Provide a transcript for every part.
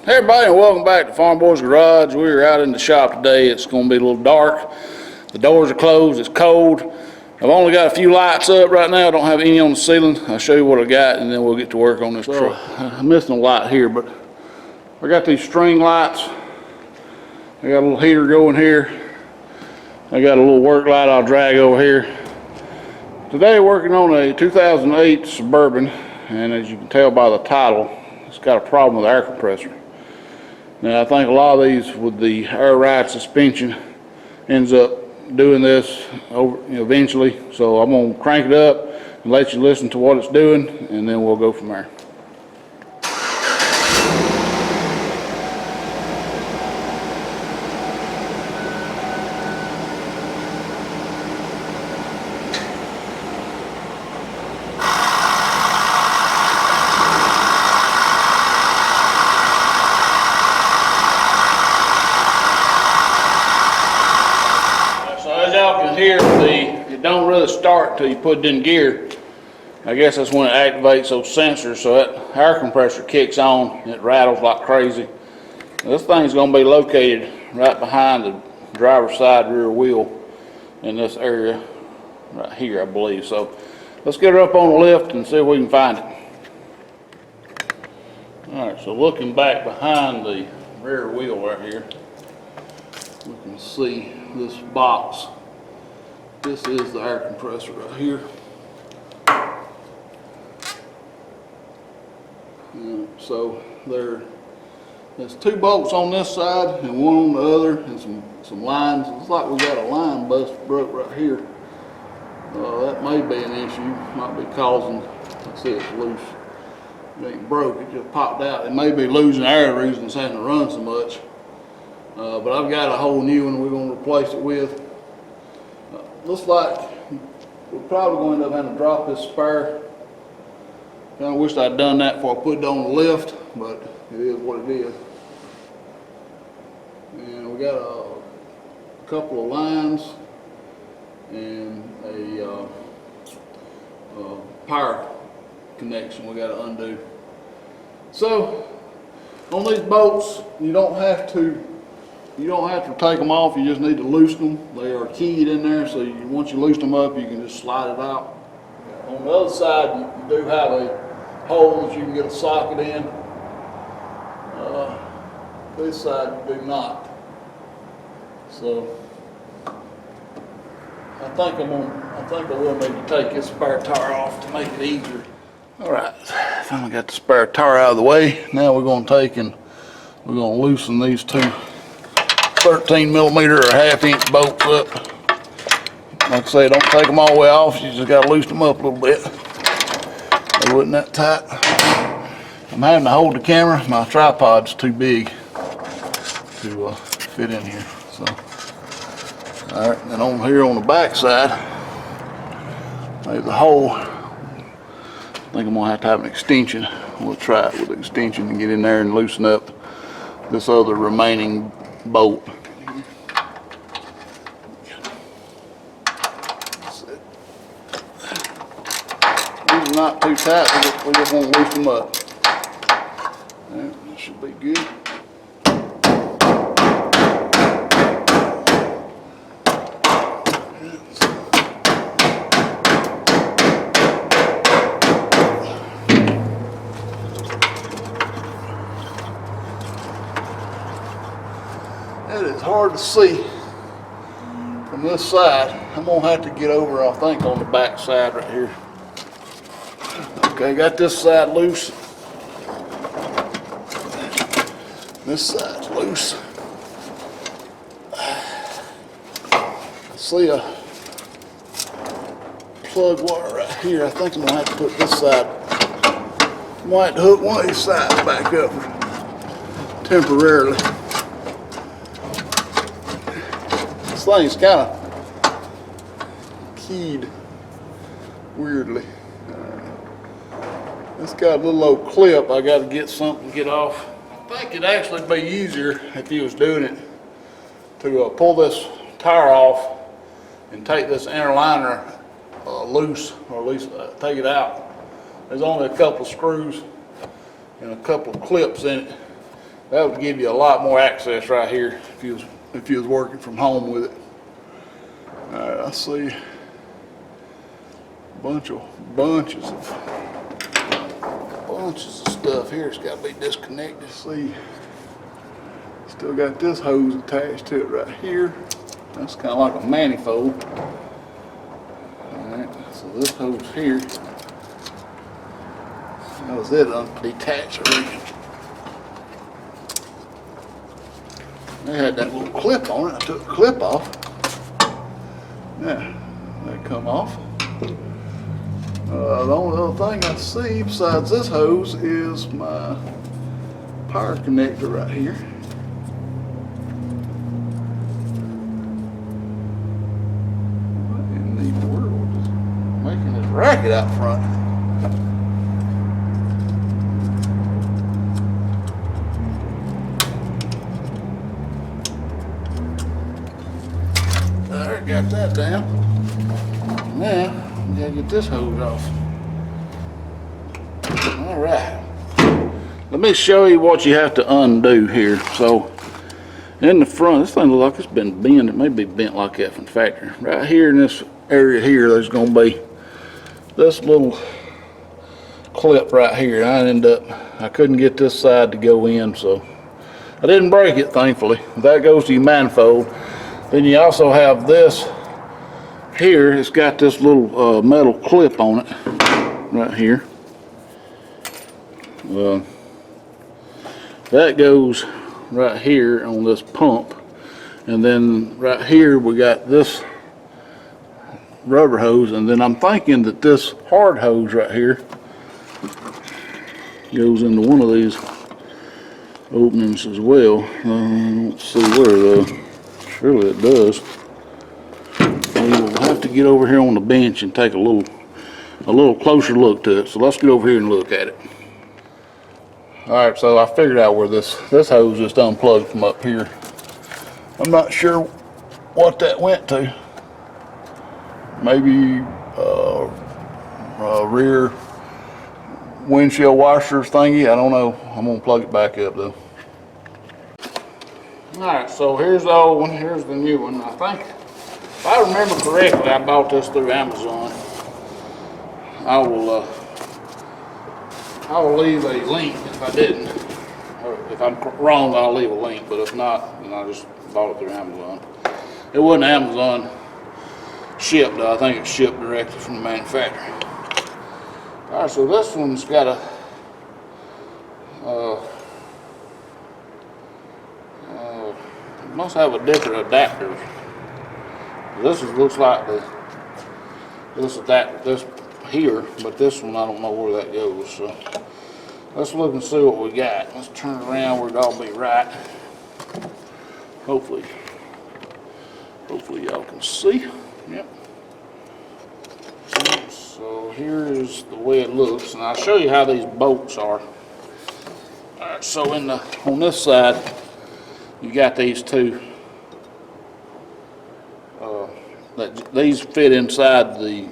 Hey everybody, and welcome back to Farmboy's Garage. We're out in the shop today. It's going to be a little dark. The doors are closed. It's cold. I've only got a few lights up right now. I don't have any on the ceiling. I'll show you what I got, and then we'll get to work on this truck. I'm missing a light here, but I got these string lights. I got a little heater going here. I got a little work light I'll drag over here. Today, working on a 2008 Suburban, and as you can tell by the title, it's got a problem with the air compressor. Now, I think a lot of these with the air ride suspension ends up doing this eventually. So I'm going to crank it up and let you listen to what it's doing, and then we'll go from there. Here, it don't really start until you put it in gear. I guess that's when it activates those sensors, so that air compressor kicks on and it rattles like crazy. This thing's going to be located right behind the driver's side rear wheel in this area right here, I believe. So let's get her up on the lift and see if we can find it. Alright, so looking back behind the rear wheel right here, we can see this box. This is the air compressor right here. So there's two bolts on this side and one on the other, and some lines. It looks like we got a line broke right here. That may be an issue. Might be causing. Let's see, it's loose. It ain't broke. It just popped out. It may be losing air, the reason it's having to run so much. But I've got a whole new one we're going to replace it with. Looks like we're probably going to end up having to drop this spare. I wish I'd done that before I put it on the lift, but it is what it is. And we got a couple of lines and a power connection we got to undo. So on these bolts, you don't have to take them off. You just need to loosen them. They are keyed in there, so once you loosen them up, you can just slide it out. On the other side, you do have a hole that you can get a socket in. This side you do not. So I think I will need to take this spare tire off to make it easier. All right, finally got the spare tire out of the way. Now we're going to take and we're going to loosen these two 13mm or ½ inch bolts up. Like I say, don't take them all the way off. You just got to loosen them up a little bit. They wasn't that tight. I'm having to hold the camera. My tripod's too big to fit in here. So, all right, and on here on the back side, there's a hole. I think I'm gonna have to have an extension. We'll try it with an extension and get in there and loosen up this other remaining bolt. These are not too tight, we just want to loosen them up. That should be good. It is hard to see from this side. I'm gonna have to get over, I think, on the back side right here. Okay, got this side loose. This side's loose. I see a plug wire right here. I think I'm gonna have to put this side. I might have to hook one of these sides back up temporarily. This thing's kind of keyed weirdly. It's got a little old clip. I got to get something to get off. I think it'd actually be easier if you was doing it to pull this tire off and take this inner liner loose, or at least take it out. There's only a couple of screws and a couple of clips in it. That would give you a lot more access right here if you was working from home with it. All right, I see bunches of stuff here. It's got to be disconnected. See, still got this hose attached to it right here. That's kind of like a manifold. All right, so this hose here, that was it detached already. They had that little clip on it. I took the clip off. Yeah, that come off. The only other thing I see besides this hose is my power connector right here. What in the world is making this racket out front? There, got that down. Now, we gotta get this hose off. All right. Let me show you what you have to undo here. So, in the front, this thing looks like it's been bent. It may be bent like that from the factory. Right here in this area here, there's gonna be this little clip right here. I couldn't get this side to go in, so I didn't break it, thankfully. That goes to your manifold. Then you also have this here. It's got this little metal clip on it right here. That goes right here on this pump, and then right here we got this rubber hose, and then I'm thinking that this hard hose right here goes into one of these openings as well. I don't see where though. Surely it does. We will have to get over here on the bench and take a little closer look to it. So let's get over here and look at it. All right, so I figured out where this hose just unplugged from up here. I'm not sure what that went to. Maybe a rear windshield washer thingy. I don't know. I'm gonna plug it back up though. Alright, so here's the old one, here's the new one. I think, if I remember correctly, I bought this through Amazon. I will leave a link if I didn't. Or if I'm wrong, I'll leave a link, but if not, then I just bought it through Amazon. It wasn't Amazon shipped though, I think it's shipped directly from the manufacturer. Alright, so this one's got a must have a different adapter. This looks like this adapter, this here, but this one I don't know where that goes. So let's look and see what we got. Let's turn it around where it all be right. Hopefully y'all can see. Yep. So here is the way it looks, and I'll show you how these bolts are. All right, so on this side, you got these two. These fit inside the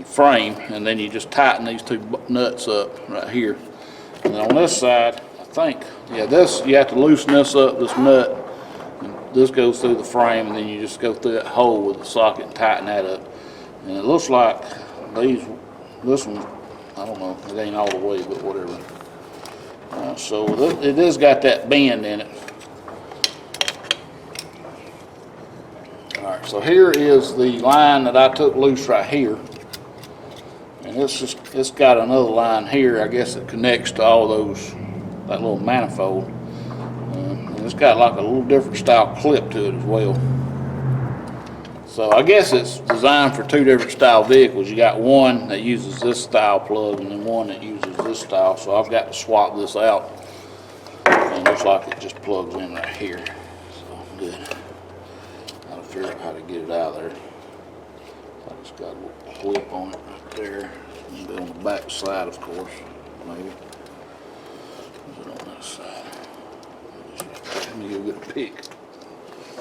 frame, and then you just tighten these two nuts up right here. And then on this side, I think, yeah, this you have to loosen this up, this nut. And this goes through the frame, and then you just go through that hole with the socket and tighten that up. And it looks like this one, I don't know, it ain't all the way, but whatever. So it has got that bend in it. Alright, so here is the line that I took loose right here. And it's got another line here, I guess it connects to all those, that little manifold. And it's got like a little different style clip to it as well. So I guess it's designed for two different style vehicles. You got one that uses this style plug and then one that uses this style. So I've got to swap this out. And it looks like it just plugs in right here. So good. Gotta figure out how to get it out of there. Like it's got a little clip on it right there. And on the back side, of course, maybe. Is it on that side? Let me go get a pick. I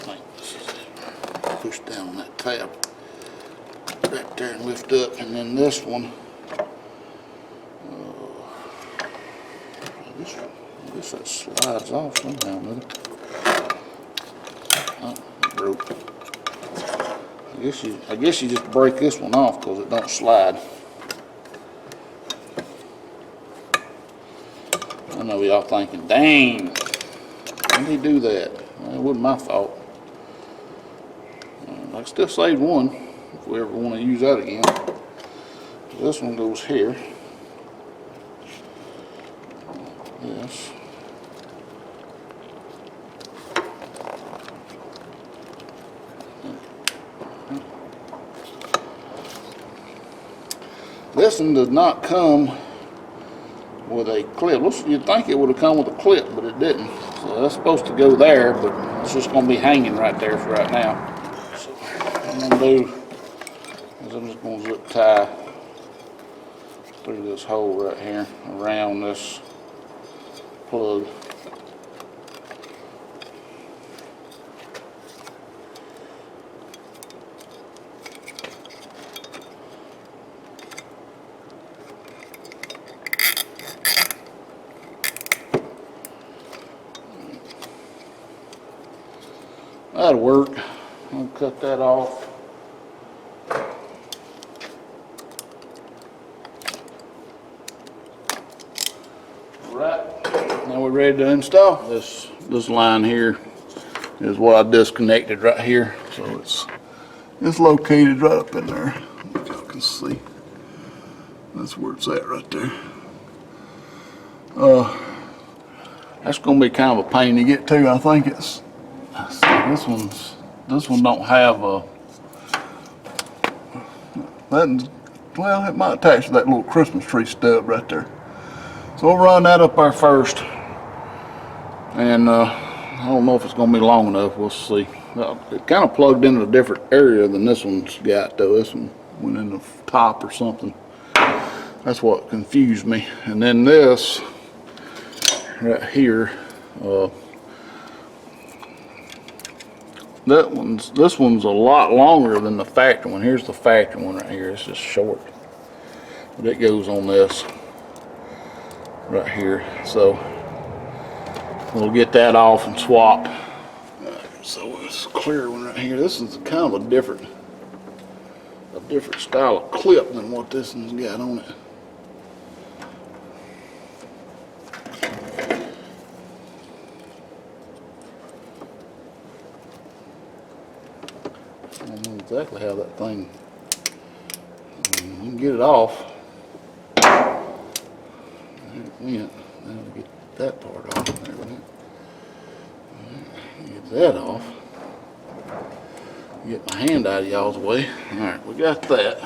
think this is it. Push down on that tab right there and lift up, and then this one guess that slides off somehow, doesn't it? Oh, it broke. I guess you just break this one off because it don't slide. I know y'all thinking, dang, why did he do that? Well, it wasn't my fault. I can still save one if we ever want to use that again. This one goes here. Yes. This one does not come with a clip. You'd think it would have come with a clip, but it didn't. So that's supposed to go there, but it's just going to be hanging right there for right now. So what I'm going to do is I'm just going to zip tie through this hole right here around this plug. That'll work. I'll cut that off. Right, now we're ready to install. This line here is what I disconnected right here. So it's located right up in there. If y'all can see. That's where it's at right there. That's gonna be kind of a pain to get to. I think it's this one don't have a well, it might attach to that little Christmas tree stub right there. So we'll run that up there first, and I don't know if it's gonna be long enough. We'll see. It kind of plugged into a different area than this one's got though. This one went in the top or something. That's what confused me. And then this right here, this one's a lot longer than the factory one. Here's the factory one right here. It's just short, but it goes on this right here. So we'll get that off and swap. So it's a clear one right here. This is kind of a different style of clip than what this one's got on it. I don't know exactly how that thing, you can get it off. There it went. Now we get that part off. There it went. Get that off. Get my hand out of y'all's way. Alright, we got that.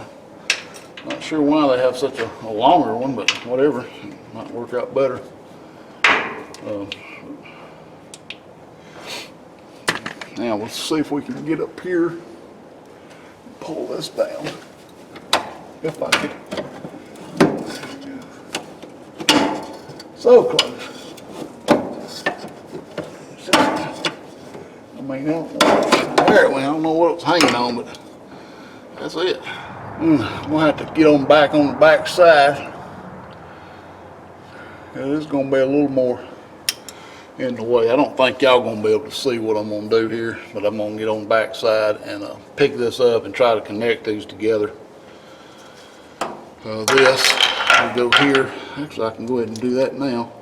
Not sure why they have such a longer one, but whatever. It might work out better. Now let's see if we can get up here and pull this down. If I can. So close. I mean, there it went. I don't know what it was hanging on, but that's it. We'll have to get on back on the back side. It is going to be a little more in the way. I don't think y'all going to be able to see what I'm going to do here, but I'm going to get on the back side and pick this up and try to connect these together. This will go here. Actually, I can go ahead and do that now.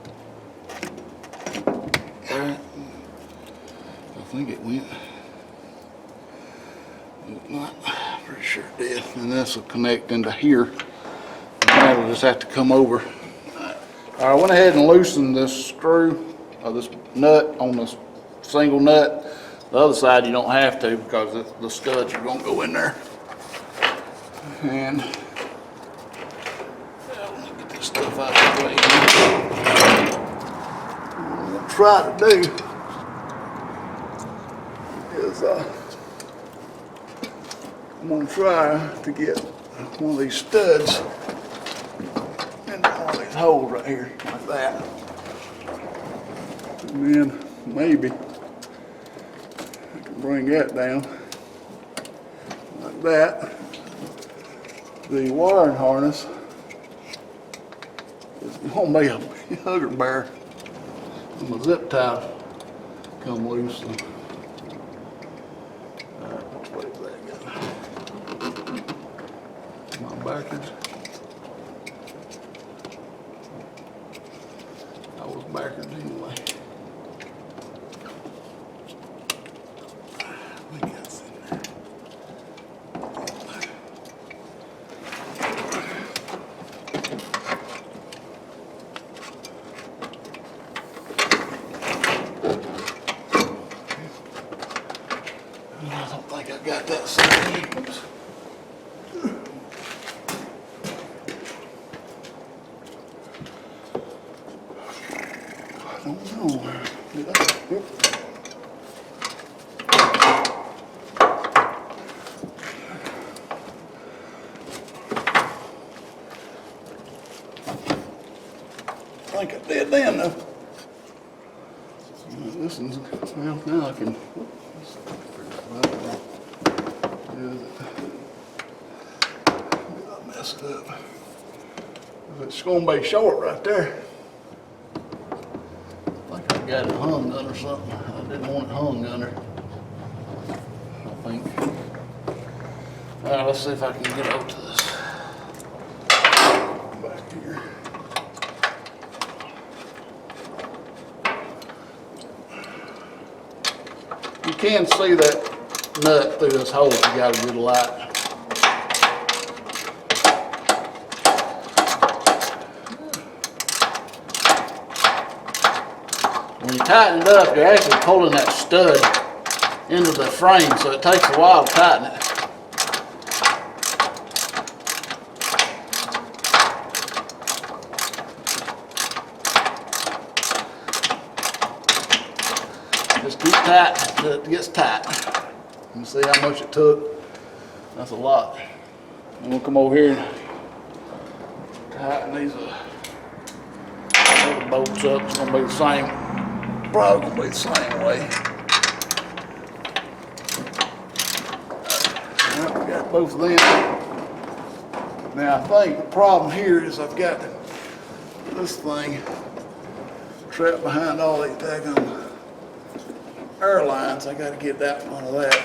Alright. I think it went. It not. Pretty sure it did. And this will connect into here. And that'll just have to come over. Alright, I went ahead and loosened this screw, this nut on this single nut. The other side you don't have to because the studs are going to go in there. And get this stuff out of the way. What I'm going to try to do is I'm going to try to get one of these studs into one of these holes right here, like that. And then maybe I can bring that down like that. The wiring harness is going to be a hugger bear. And my zip tie come loose. So. Alright, which way is that going? My backwards. I was backwards anyway. I think that's in there. I don't think I got that side. Oops. I don't know. I think I did then though. This one's, well, now I can. I messed it up. It's going to be short right there. I think I got it hung under something. I didn't want it hung under. I think. All right, let's see if I can get over to this. Back here. You can see that nut through this hole if you got a good light. When you tighten it up, you're actually pulling that stud into the frame, so it takes a while to tighten it. Just keep tight until it gets tight. You see how much it took? That's a lot. I'm gonna come over here and tighten these other bolts up. It's gonna be the same. Probably gonna be the same way. Well, we got both of them. Now I think the problem here is I've got this thing trapped behind all these daggone air lines. I got to get that one of that.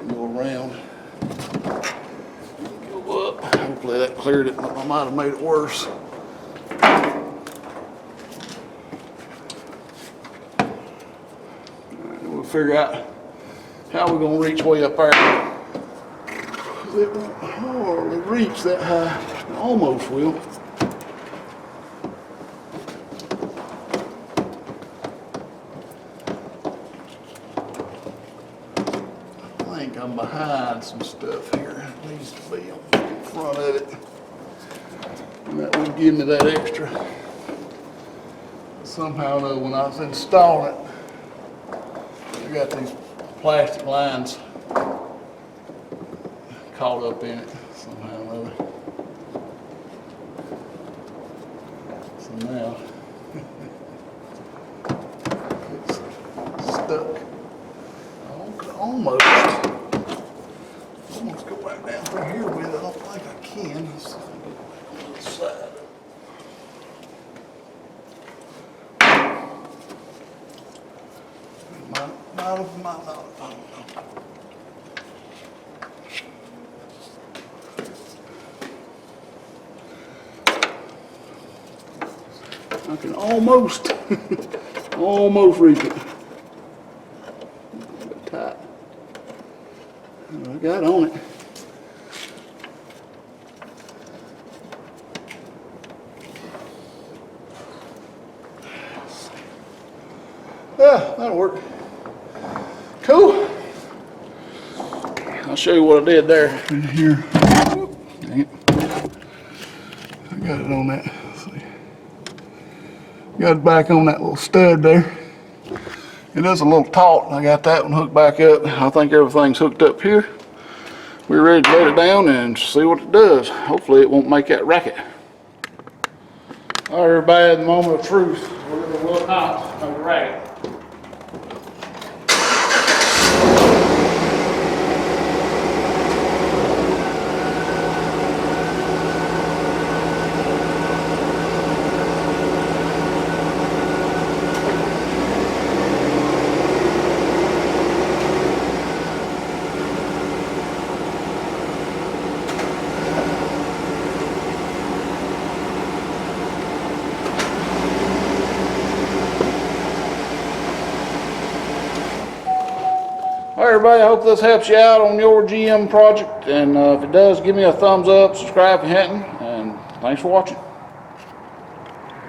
Go around. Go up. Hopefully that cleared it, but I might have made it worse. We'll figure out how we're going to reach way up there. It won't hardly reach that high. It almost will. I think I'm behind some stuff here. It needs to be on the front of it. And that would give me that extra. Somehow or another, when I was installing it, I got these plastic lines caught up in it somehow or another. So now it's stuck. Almost go back down through here with it. I don't think I can. Let's see if I can get back on the other side. Might not, I don't know. I can almost, almost reach it. A bit tight. I got on it. Yeah, that'll work. Cool. I'll show you what I did there. In here. Dang it. I got it on that. Let's see. Got it back on that little stud there. It is a little taut. I got that one hooked back up. I think everything's hooked up here. We're ready to let it down and see what it does. Hopefully it won't make that racket. All right, everybody, the moment of truth. We're going to look hot. No racket. All right, everybody, I hope this helps you out on your GM project. And if it does, give me a thumbs up, subscribe if you hadn't, and thanks for watching.